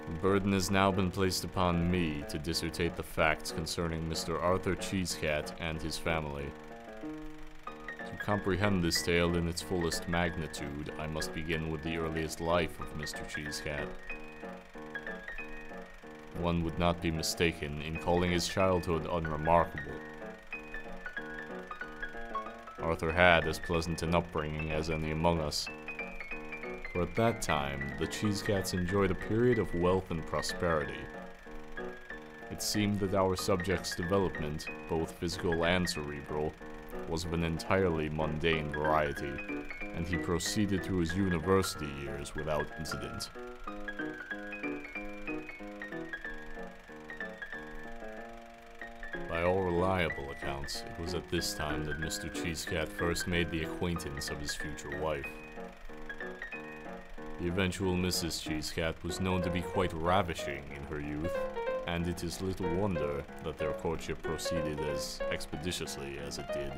The burden has now been placed upon me to dissertate the facts concerning Mr. Arthur Cheesecat and his family. To comprehend this tale in its fullest magnitude, I must begin with the earliest life of Mr. Cheesecat. One would not be mistaken in calling his childhood unremarkable. Arthur had as pleasant an upbringing as any among us. For at that time, the Cheesecats enjoyed a period of wealth and prosperity. It seemed that our subject's development, both physical and cerebral, was of an entirely mundane variety, and he proceeded through his university years without incident. By all reliable accounts, it was at this time that Mr. Cheesecat first made the acquaintance of his future wife. The eventual Mrs. Cheesecat was known to be quite ravishing in her youth, and it is little wonder that their courtship proceeded as expeditiously as it did.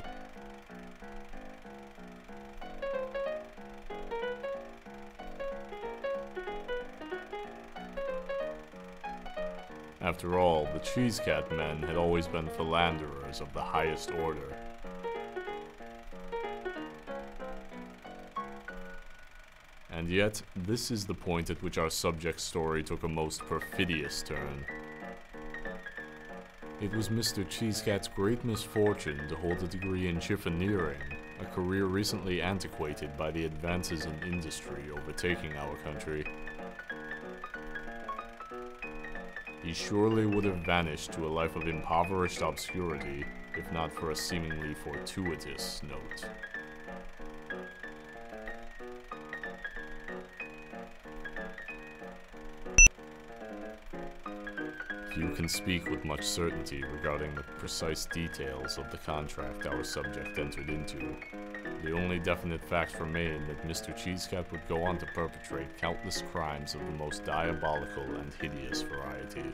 After all, the Cheesecat men had always been philanderers of the highest order. And yet, this is the point at which our subject's story took a most perfidious turn. It was Mr. Cheesecat's great misfortune to hold a degree in chiffoniering, a career recently antiquated by the advances in industry overtaking our country. He surely would have vanished to a life of impoverished obscurity, if not for a seemingly fortuitous note. Few can speak with much certainty regarding the precise details of the contract our subject entered into. The only definite facts remain that Mr. Cheesecat would go on to perpetrate countless crimes of the most diabolical and hideous variety.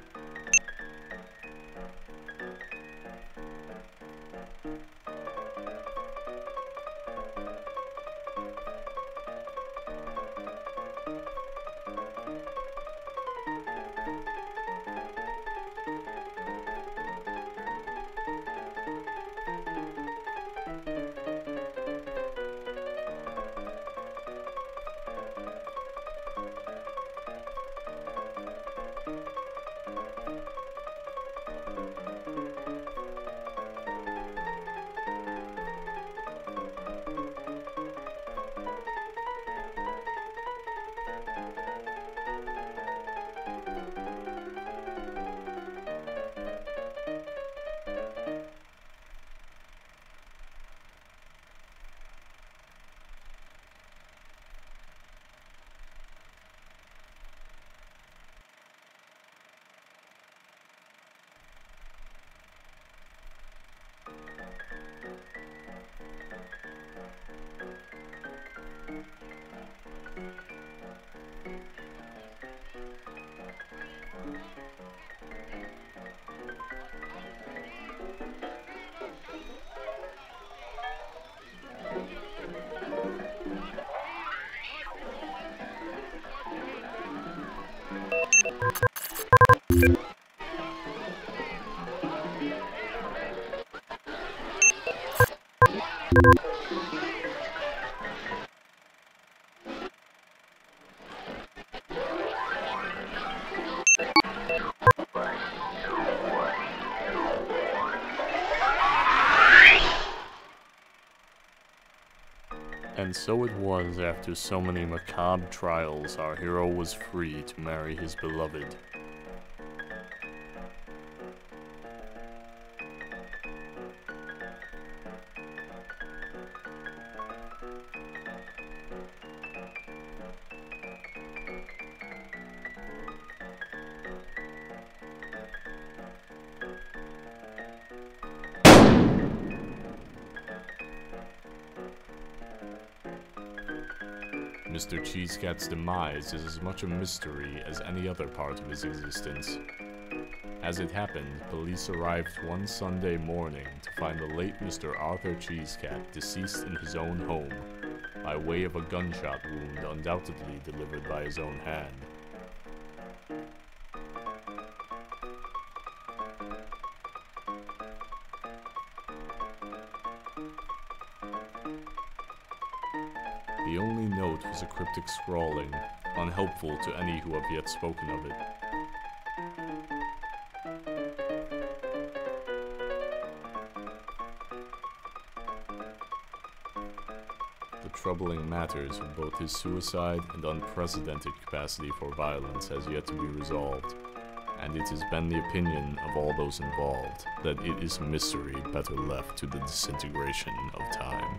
And so it was, after so many macabre trials, our hero was free to marry his beloved. Mr. Cheesecat's demise is as much a mystery as any other part of his existence. As it happened, police arrived one Sunday morning to find the late Mr. Arthur Cheesecat deceased in his own home, by way of a gunshot wound undoubtedly delivered by his own hand. The only note was a cryptic scrawling, unhelpful to any who have yet spoken of it. The troubling matters of both his suicide and unprecedented capacity for violence has yet to be resolved, and it has been the opinion of all those involved that it is a mystery better left to the disintegration of time.